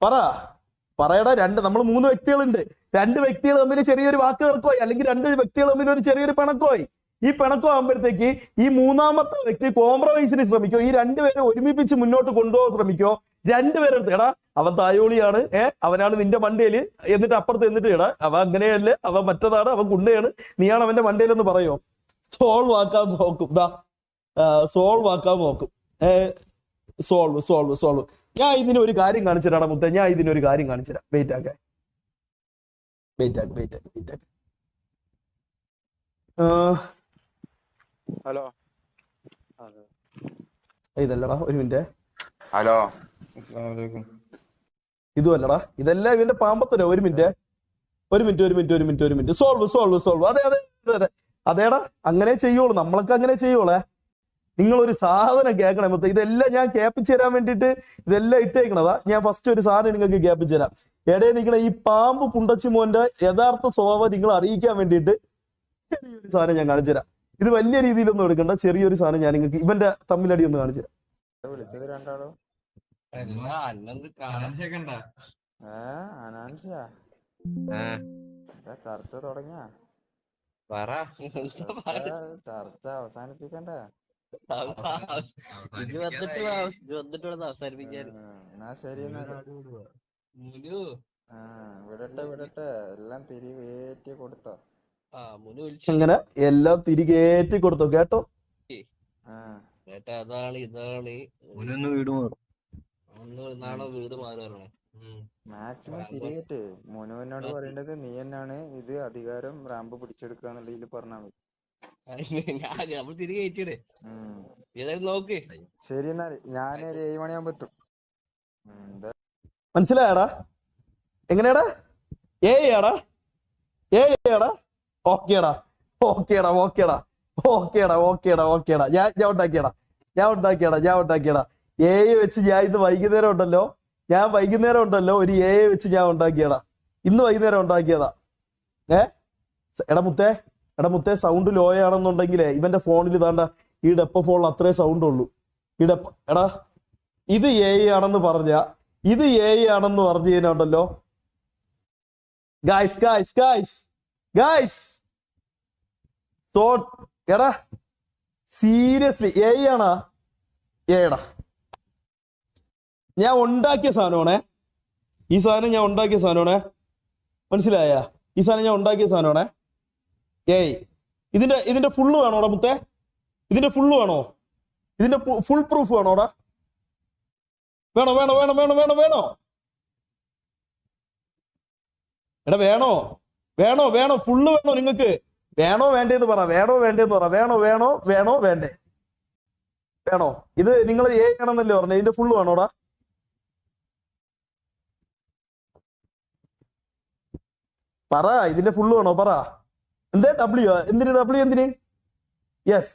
പറ പറയടാ. നമ്മൾ 3 വ്യക്തികളുണ്ട്. 2 വ്യക്തികൾ തമ്മിൽ ചെറിയൊരു വാക്ക് തർക്കമായി, അല്ലെങ്കിൽ 2 വ്യക്തികൾ തമ്മിൽ ഒരു ചെറിയൊരു പിണക്കമായി. ഈ പിണക്കം ആകുമ്പോഴത്തേക്ക് ഈ 3ാമത്തെ വ്യക്തി കോംപ്രമൈസിന് ശ്രമിക്കോ, ഈ 2 പേരെ ഒരുമിപ്പിച്ച് മുന്നോട്ട് കൊണ്ടുപോകാൻ ശ്രമിക്കോ? 2 പേരെടുത്ത് എടാ അവൻ തായോളിയാണ്, അവനാണ് നിന്റെ മണ്ടയില്, എന്നിട്ട് അപ്പുറത്ത് എന്നിട്ട് എടാ അവൻ അങ്ങനെയല്ലേ, അവൻ മറ്റതാണ്, അവൻ ഗുണ്ടയാണ്, നീയാണ് അവന്റെ മണ്ടയിലെന്ന് പറയോ? സോൾവ് ആക്കാൻ നോക്കും. സോൾവ് ആക്കാൻ നോക്കും. Solve solve solve. ഞാൻ ഇതിന് ഒരു കാര്യം കാണിച്ചു തരാടാ മുത്തേ, ഞാൻ ഇതിനൊരു കാര്യം കാണിച്ചു തരാം. വെയിറ്റ് ആക്കെ. ഹലോ ഇതല്ലടാ, ഒരു മിനിറ്റ്. ഹലോ അസ്സലാമു അലൈക്കും. ഇതും അല്ലടാ, ഇതെല്ലാം ഇവന്റെ പാമ്പത്തരോ. ഒരു മിനിറ്റ്. സോൾവ്. അതെ അതേടാ, അങ്ങനെ ചെയ്യുള്ളൂ, നമ്മളൊക്കെ അങ്ങനെ ചെയ്യുള്ളേ. നിങ്ങളൊരു സാധനം കേൾക്കണം മൊത്തം. ഇതെല്ലാം ഞാൻ കേൾപ്പിച്ചു തരാൻ വേണ്ടിയിട്ട് ഇതെല്ലാം ഇട്ടേക്കണതാ. ഞാൻ ഫസ്റ്റ് ഒരു സാധനം നിങ്ങൾക്ക് കേൾപ്പിച്ചു തരാം. ഇടയിൽ നിൽക്കണ ഈ പാമ്പ് പുണ്ടച്ചി മോന്റെ യഥാർത്ഥ സ്വഭാവം നിങ്ങൾ അറിയിക്കാൻ വേണ്ടിയിട്ട് ചെറിയൊരു സാധനം ഞാൻ കാണിച്ചു തരാം. ഇത് വലിയ രീതിയിലൊന്നും എടുക്കണ്ട, ചെറിയൊരു സാധനം ഞാൻ നിങ്ങൾക്ക് ഇവന്റെ തമ്മിലടി ഒന്ന് കാണിച്ചു തരാം. വിളിച്ചത് രണ്ടാളോ? ചർച്ച തുടങ്ങിയ ചർച്ച അവസാനിപ്പിക്കണ്ട. എന്നാ ശരി, വിടട്ടെ. എല്ലാം തിരികേറ്റി കൊടുത്തോ? അങ്ങനെ എല്ലാം തിരികേറ്റി കൊടുത്തോ കേട്ടോ? അതാണ് ഇതാണ് വീട് മാറി. മാക്സിമം തിരികേറ്റ്. മോനുവിനോട് പറയേണ്ടത് നീ തന്നെയാണ് ഇത് അധികാരം റാമ്പ് പിടിച്ചെടുക്കുക എന്നുള്ളതിൽ പറഞ്ഞാൽ മതി. ശരി, എന്നാല് ഞാനൊരു 7 മണിയാകുമ്പോ എത്തും. മനസ്സിലായടാ? എങ്ങനെയാടാ? ഏടാ ഓക്കേടാ. ഞാൻ ഉണ്ടാക്കിയടാ. വെച്ച് ഞാൻ ഇന്ന് വൈകുന്നേരം ഉണ്ടല്ലോ, ഒരു വെച്ച് ഞാൻ ഉണ്ടാക്കിയടാ. ഇന്ന് വൈകുന്നേരം ഉണ്ടാക്കിയതാ. എടാ മുത്തേ സൗണ്ട് ലോ ആണെന്നുണ്ടെങ്കിലേ ഇവന്റെ ഫോണിൽ ഇതാണ്ട ഈ ഡെപ്പ ഫോണിൽ അത്രേ സൗണ്ട് ഉള്ളൂ. എടാ ഇത് ആണെന്ന് പറഞ്ഞു കഴിഞ്ഞാണ്ടല്ലോ ഗായ്സ് എടാ സീരിയസ്ലി ആണാ? ഏടാ ഞാൻ ഉണ്ടാക്കിയ സാധനമാണേ. ഈ സാധനം ഞാൻ ഉണ്ടാക്കിയ സാധനമാണേ. മനസ്സിലായ? ഈ സാധനം ഞാൻ ഉണ്ടാക്കിയ സാധനമാണേ. ഇതിന്റെ ഫുള്ള് വേണോടാ മുത്തേ? ഇതിന്റെ ഫുള്ള് വേണോ? ഇതിന്റെ ഫുൾ പ്രൂഫ് വേണോടാ? വേണോ? എടാ വേണോ? ഫുള്ള് വേണോ നിങ്ങക്ക്? വേണോ വേണ്ടേന്ന് പറ. വേണോ? ഇത് നിങ്ങൾ ആണെന്നല്ലേ പറഞ്ഞേ? ഇതിന്റെ ഫുള്ള് വേണോടാ? പറ, ഇതിന്റെ ഫുള്ള് വേണോ? പറ. എന്തേ എന്തിന്? യെസ്.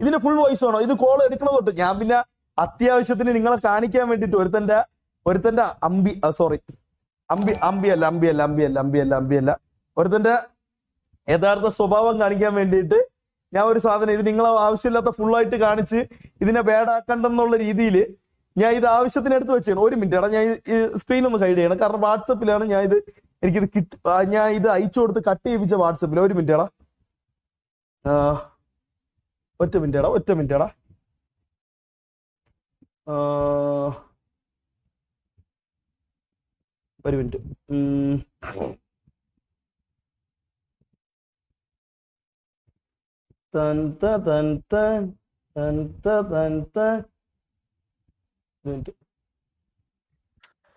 ഇതിന്റെ ഫുൾ വോയിസ് വേണോ? ഇത് കോൾ എടുക്കണ തൊട്ട് ഞാൻ പിന്നെ അത്യാവശ്യത്തിന് നിങ്ങളെ കാണിക്കാൻ വേണ്ടിട്ട് ഒരുത്തന്റെ അമ്പിയല്ല ഒരുത്തന്റെ യഥാർത്ഥ സ്വഭാവം കാണിക്കാൻ വേണ്ടിയിട്ട് ഞാൻ ഒരു സാധനം ഇത് നിങ്ങളെ ആവശ്യമില്ലാത്ത ഫുള്ളായിട്ട് കാണിച്ച് ഇതിനെ ബാഡാക്കണ്ടെന്നുള്ള രീതിയിൽ ഞാൻ ഇത് ആവശ്യത്തിന് എടുത്ത് വെച്ചാണ്. ഒരു മിനിറ്റ് എടാ, ഞാൻ സ്ക്രീൻ ഒന്ന് ഹൈഡ് ചെയ്യണം, കാരണം വാട്സപ്പിലാണ് ഞാൻ ഇത് അയച്ചു കൊടുത്ത് കട്ട് ചെയ്യിപ്പിച്ച വാട്സപ്പിൽ. ഒരു മിനിറ്റ് എടാ, ഒറ്റ മിനിറ്റ് എടാ. ഒരു മിനിറ്റ്.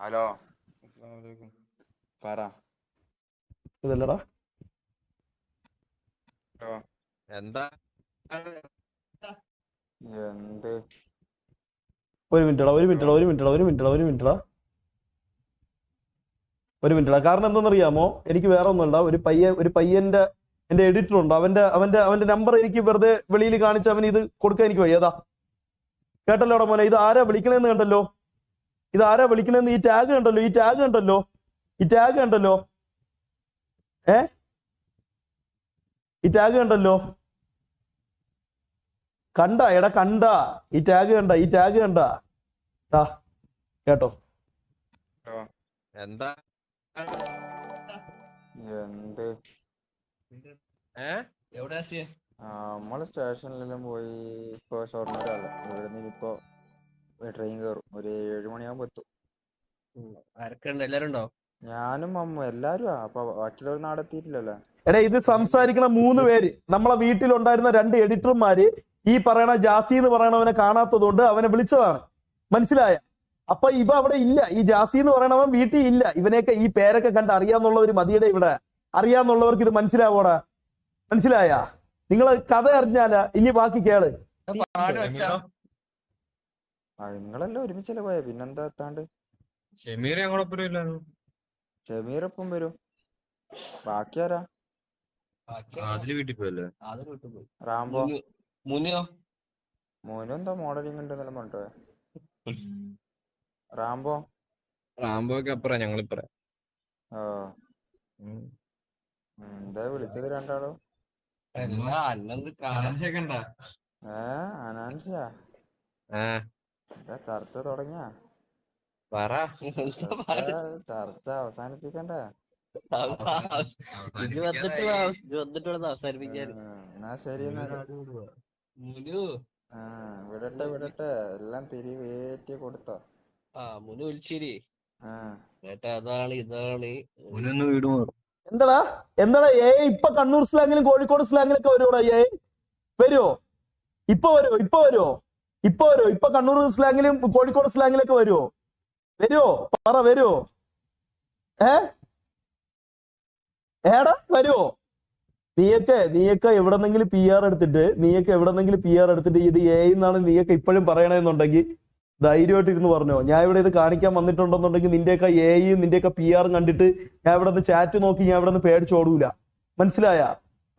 ഹലോ അസ്സലാമു അലൈക്കും. പറ. ഇതല്ലടാ. എന്താ എന്ത്? ഒരു മിനിറ്റടാ. കാരണം എന്താണെന്നറിയാമോ? എനിക്ക് വേറെ ഒന്നുമല്ല, ഒരു പയ്യന്റെ എന്റെ എഡിറ്റർ ഉണ്ട്, അവന്റെ നമ്പർ എനിക്ക് വെറുതെ വെളിയിൽ കാണിച്ച് അവന് ഇത് കൊടുക്കാൻ എനിക്ക് വയ്യതാ. കേട്ടല്ലോടാ മോനെ? ഇത് ആരാ വിളിക്കണേന്ന് കണ്ടല്ലോ? ഈ ടാഗ് കണ്ടല്ലോ? ഈ ടാഗ് കണ്ടല്ലോ? കണ്ട ഈ ടാഗ് കണ്ട കേട്ടോ? എന്താ എന്ത് എവിടെ ആസിയെ? നമ്മള് സ്റ്റേഷനിലെല്ലാം പോയി. ഇപ്പൊ ഷൊർണൂരല്ല, ഇവിടുന്ന് ഇനിയിപ്പോ ട്രെയിൻ കയറും. ഒരു 7 മണിയാകുമ്പോ എത്തും. ആരൊക്കെയുണ്ട്? എല്ലാരും ഉണ്ടോ? ഞാനും അമ്മ എല്ലാരും. അപ്പൊ ബാക്കിയുള്ളവർ നാടെ എത്തിയിട്ടില്ലല്ലോ. എടാ ഇത് സംസാരിക്കണ 3 പേര് നമ്മളെ വീട്ടിലുണ്ടായിരുന്ന 2 എഡിറ്റർമാര് ഈ പറയണ ജാസി എന്ന് പറയണവനെ കാണാത്തത് കൊണ്ട് അവനെ വിളിച്ചതാണ്. മനസ്സിലായ? അപ്പൊ ഇവ അവിടെ ഇല്ല. ഈ ജാസി എന്ന് പറയണവൻ വീട്ടിൽ ഇല്ല. ഇവനെയൊക്കെ ഈ പേരൊക്കെ കണ്ട് അറിയാന്നുള്ളവർ മതിയുടെ ഇവിടെ. അറിയാന്നുള്ളവർക്ക് ഇത് മനസ്സിലാവോടാ? മനസ്സിലായ? നിങ്ങൾ കഥ അറിഞ്ഞാലാ ഇനി ബാക്കി കേള്. നിങ്ങളെല്ലാം ഒരുമിച്ചല്ലേ പോയ, പിന്നെന്താ എത്താണ്ട്? ഷമീർ ഞങ്ങളൊപ്പം ഇല്ലായിരുന്നു. ഷമീറൊപ്പം വരും. ബാക്കി ആരാ? അതില് വീട്ടിൽ പോയല്ലേ? റാംബോ മുനിയോ? മോനും എന്താ മോഡലിംഗ് ഉണ്ട് എന്നെല്ലാം പറഞ്ഞോ. റാംബോ റാംബോക്ക് അപ്പുറം ഞങ്ങളിപ്പറ. ഓ എന്താ വിളിച്ചത് രണ്ടാളും? അനാൻസിയാ? എന്താ ചർച്ച തുടങ്ങിയ? ചർച്ച അവസാനിപ്പിക്കണ്ടേ? എന്നാ ശരി എന്നാല്. വിടട്ടെ എല്ലാം തിരികേറ്റി കൊടുത്തോ? മുനി വിളിച്ചിരി. ആ അതാണ് ഇതാണ് വീട് മാറും. എന്താടാ ഇപ്പൊ കണ്ണൂർ സ്ലാങ്ങിലും കോഴിക്കോട് സ്ലാങ്ങിലൊക്കെ വരുവോടാ? വരുവോ? ഇപ്പൊ ഇപ്പൊ കണ്ണൂർ സ്ലാങ്ങിലും കോഴിക്കോട് സ്ലാങ്ങിലൊക്കെ വരുവോ? പറ വരുവോ? ഏടാ വരുവോ? നീയൊക്കെ എവിടെന്നെങ്കിലും പി ആർ എടുത്തിട്ട് ഇത് എന്നാണ് നീയൊക്കെ ഇപ്പോഴും പറയണെന്നുണ്ടെങ്കിൽ ധൈര്യമായിട്ട് ഇരുന്ന് പറഞ്ഞോ. ഞാൻ ഇവിടെ ഇത് കാണിക്കാൻ വന്നിട്ടുണ്ടെന്നുണ്ടെങ്കിൽ നിന്റെയൊക്കെ എയും നിന്റെയൊക്കെ പി ആറും കണ്ടിട്ട് ഞാൻ ഇവിടെ നിന്ന് ചാറ്റ് നോക്കി ഞാൻ ഇവിടെ നിന്ന് പേടിച്ചോടൂല. മനസ്സിലായ?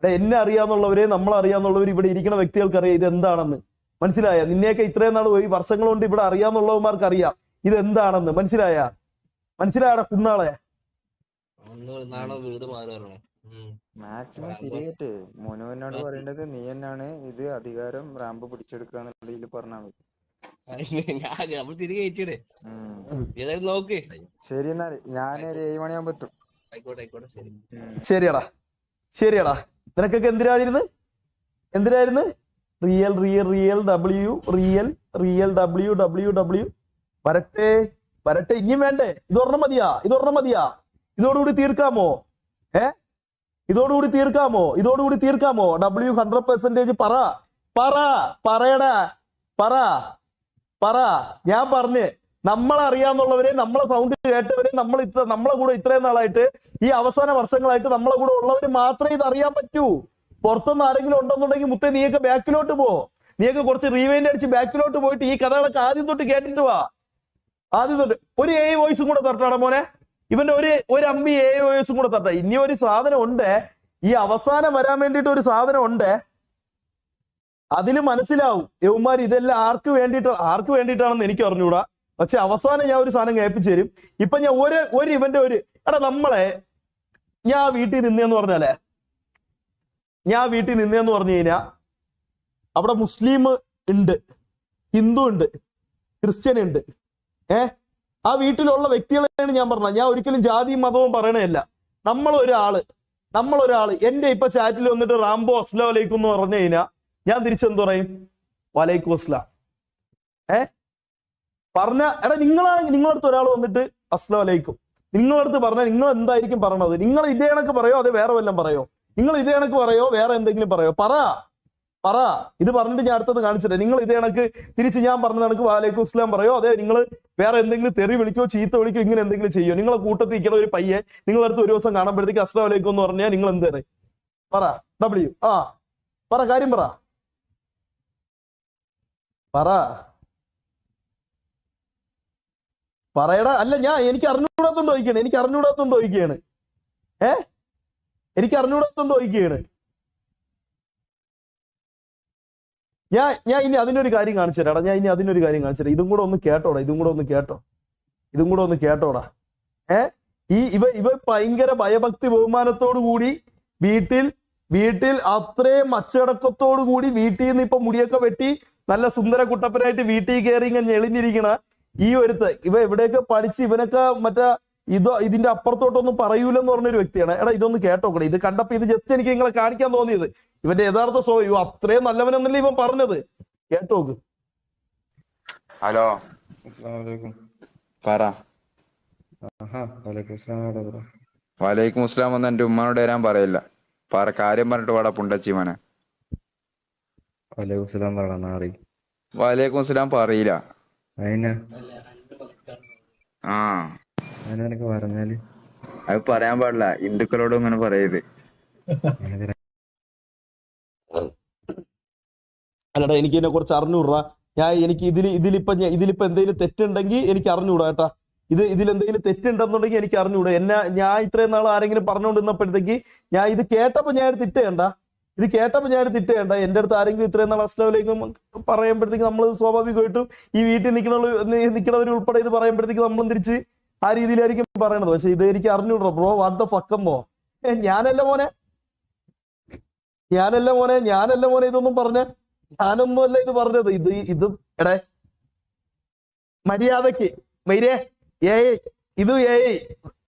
എന്നെ അറിയാന്നുള്ളവരെ നമ്മളറിയാന്നുള്ളവർ ഇവിടെ ഇരിക്കുന്ന വ്യക്തികൾക്ക് അറിയാം ഇത് എന്താണെന്ന്. മനസ്സിലായ? നിന്നെയൊക്കെ ഇത്രയും നാൾ പോയി വർഷങ്ങൾ കൊണ്ട് ഇവിടെ അറിയാന്നുള്ളവന്മാർക്ക് അറിയാം ഇത് എന്താണെന്ന്. മനസ്സിലായടാ കുന്നാളെ? വീട് മാറുകയാണ്. മാക്സിമം തിരികെട്ട്. മോനോനോട് പറയേണ്ടത് നീ തന്നെയാണ് ഇത് അധികാരം റാമ്പ് പിടിച്ചെടുക്കാന്നുള്ളതിൽ പറഞ്ഞാൽ മതി. നോക്ക്. ശരി എന്നാല് ഞാനൊരു 7 മണിയാകുമ്പോ എത്തും. ആയിക്കോട്ടെ ശരിയടാ. നിനക്കൊക്കെ എന്തിനായിരുന്നു? റിയൽ വരട്ടെ. ഇനിയും വേണ്ടേ? ഇതൊരെണ്ണം മതിയാ? ഇതോടുകൂടി തീർക്കാമോ? ഇതോടുകൂടി തീർക്കാമോ? W 100% പറ. ഞാൻ പറഞ്ഞ് നമ്മളറിയാന്നുള്ളവരെ, നമ്മളെ സൗണ്ട് കേട്ടവരെ, നമ്മളെ കൂടെ ഇത്രയും നാളായിട്ട് ഈ അവസാന വർഷങ്ങളായിട്ട് നമ്മളെ കൂടെ ഉള്ളവര് മാത്രമേ ഇത് അറിയാൻ പറ്റൂ. പുറത്തുനിന്ന് ആരെങ്കിലും ഉണ്ടെന്നുണ്ടെങ്കിൽ മുത്തേ നീയൊക്കെ ബാക്കിലോട്ട് പോ. നീയൊക്കെ കുറച്ച് റീവൈൻഡ് അടിച്ച് ബാക്കിലോട്ട് പോയിട്ട് ഈ കഥകളൊക്കെ ആദ്യം തൊട്ട് കേട്ടിട്ട് വാ. ഒരു AI വോയിസും കൂടെ തരട്ടാടാ മോനെ. ഇവന്റെ ഒരു അമ്പി AI വോയിസും കൂടെ തരട്ടെ. ഇനി ഒരു സാധനം ഉണ്ട്, ഈ അവസാനം വരാൻ വേണ്ടിയിട്ട് ഒരു സാധനം ഉണ്ട്. അതില് മനസ്സിലാവും യവന്മാർ ഇതെല്ലാം ആർക്ക് വേണ്ടിയിട്ടാണെന്ന് എനിക്ക് അറിഞ്ഞൂടാ. പക്ഷെ അവസാനം ഞാൻ ഒരു സാധനം കേൾപ്പിച്ചു തരും. ഇപ്പൊ ഞാൻ ഒരു ഇവന്റെ ഞാൻ വീട്ടിൽ നിന്നേന്ന് പറഞ്ഞു കഴിഞ്ഞാൽ അവിടെ മുസ്ലിം ഉണ്ട്, ഹിന്ദു ഉണ്ട്, ക്രിസ്ത്യൻ ഉണ്ട്. ആ വീട്ടിലുള്ള വ്യക്തികളെയാണ് ഞാൻ പറഞ്ഞത്. ഞാൻ ഒരിക്കലും ജാതിയും മതവും പറയണല്ല. നമ്മളൊരാള് എന്റെ ഇപ്പൊ ചാറ്റിൽ വന്നിട്ട് റാംബോ അസ്ലാം വലൈക്കും എന്ന് പറഞ്ഞു കഴിഞ്ഞാൽ ഞാൻ തിരിച്ചെന്ത് പറയും? വലൈക്കും അസ്ലാം. പറഞ്ഞ നിങ്ങളാണെങ്കിൽ നിങ്ങളടുത്ത് ഒരാൾ വന്നിട്ട് അസ്ലാം വലൈക്കും നിങ്ങളടുത്ത് പറഞ്ഞാൽ നിങ്ങൾ എന്തായിരിക്കും പറയണത്? നിങ്ങൾ ഇതേ കണക്ക് പറയോ അതേ വേറെ വല്ലതും പറയോ? നിങ്ങൾ ഇതേ കണക്ക് പറയോ വേറെ എന്തെങ്കിലും പറയോ? പറ. ഇത് പറഞ്ഞിട്ട് ഞാൻ അടുത്തത് കാണിച്ചിട്ടേ. നിങ്ങൾ ഇതേ കണക്ക് തിരിച്ച് ഞാൻ പറഞ്ഞ കണക്ക് വലൈക്കും അസ്ലാം പറയോ അതേ നിങ്ങൾ വേറെ എന്തെങ്കിലും തെറി വിളിക്കോ ചീത്ത വിളിക്കോ ഇങ്ങനെ എന്തെങ്കിലും ചെയ്യോ? നിങ്ങളെ കൂട്ടത്തിൽ ഇരിക്കുന്ന ഒരു പയ്യെ നിങ്ങളടുത്ത് ഒരു ദിവസം കാണുമ്പോഴത്തേക്ക് അസ്ലാം വലൈക്കും എന്ന് പറഞ്ഞാൽ നിങ്ങൾ എന്ത് പറയും? പറ. W പറ, കാര്യം പറ. പറയടാ. അല്ല എനിക്ക് അറിഞ്ഞൂടാത്തോണ്ട് ചോദിക്കുകയാണ്. എനിക്ക് അറിഞ്ഞൂടാത്തോണ്ട് ചോദിക്കുകയാണ്. ഞാൻ ഇനി അതിനൊരു കാര്യം കാണിച്ചു തരാടാ. ഇതും കൂടെ ഒന്ന് കേട്ടോടാ. ഇവ ഭയങ്കര ഭയഭക്തി ബഹുമാനത്തോടു കൂടി വീട്ടിൽ അത്രയും അച്ചടക്കത്തോടു കൂടി വീട്ടിൽ നിന്ന് ഇപ്പൊ മുടിയൊക്കെ വെട്ടി നല്ല സുന്ദര കുട്ടപ്പനായിട്ട് വീട്ടിൽ കയറി ഇങ്ങനെ ഞെളിഞ്ഞിരിക്കണ ഈ ഒരുത്ത് ഇവ എവിടെയൊക്കെ പഠിച്ച് ഇവനൊക്കെ മറ്റേ ഇതിന്റെ അപ്പുറത്തോട്ടൊന്നും പറയൂലെന്ന് പറഞ്ഞൊരു വ്യക്തിയാണ്. എടാ ഇതൊന്ന് കേട്ടോക്കണേ. ഇത് കണ്ടപ്പോ ഇത് ജസ്റ്റ് എനിക്ക് നിങ്ങളെ കാണിക്കാൻ തോന്നിയത്. ഇവന്റെ യഥാർത്ഥ സ്വഭാവം അത്രയും നല്ലവനെന്നല്ലേ ഇവൻ പറഞ്ഞത്. കേട്ടോക്ക്. ഹലോ പറ. വലൈക്കും അസ്സലാം ഒന്നും എന്റെ ഉമ്മാനോട് വരാൻ പറയില്ല. കാര്യം പറഞ്ഞിട്ട് വാടാ പുണ്ടച്ചി മോനെ. വലൈക്കും അസ്സലാം പറയില്ല. ആ പറഞ്ഞാല് അത് പറയാൻ പാടില്ല. ഹിന്ദുക്കളോടും ഇങ്ങനെ പറയത്. അല്ലടാ എനിക്ക് ഇതിനെ കുറിച്ച് അറിഞ്ഞൂടാ. എനിക്ക് ഇതിലിപ്പോ എന്തെങ്കിലും തെറ്റുണ്ടെങ്കിൽ എനിക്ക് അറിഞ്ഞൂടാ കേട്ടാ. ഇതിലെന്തെങ്കിലും തെറ്റുണ്ടെന്നുണ്ടെങ്കിൽ എനിക്ക് അറിഞ്ഞൂടാ. ഞാൻ ഇത്രയും നാൾ ആരെങ്കിലും പറഞ്ഞുകൊണ്ടിരുന്നപ്പോഴത്തേക്ക് ഇത് കേട്ടപ്പോ ഞാൻ തിട്ടേണ്ട. എന്റെ അടുത്ത് ആരെങ്കിലും ഇത്രയും നാൾ അസ്ലാമിലേക്കും പറയുമ്പോഴത്തേക്ക് നമ്മൾ സ്വാഭാവികമായിട്ടും ഈ വീട്ടിൽ നിൽക്കണവർ ഉൾപ്പെടെ ഇത് പറയുമ്പോഴത്തേക്ക് നമ്മളും തിരിച്ച് ആ രീതിയിലായിരിക്കും പറയണത്. പക്ഷെ ഇത് എനിക്ക് അറിഞ്ഞൂടാ ബ്രോ. What the ഫക്കമ്പോ. ഞാനല്ല മോനെ ഇതൊന്നും പറഞ്ഞ. ഞാനൊന്നുമല്ല ഇത് പറഞ്ഞത്. ഇത് എടേ മര്യാദക്ക് ഇത്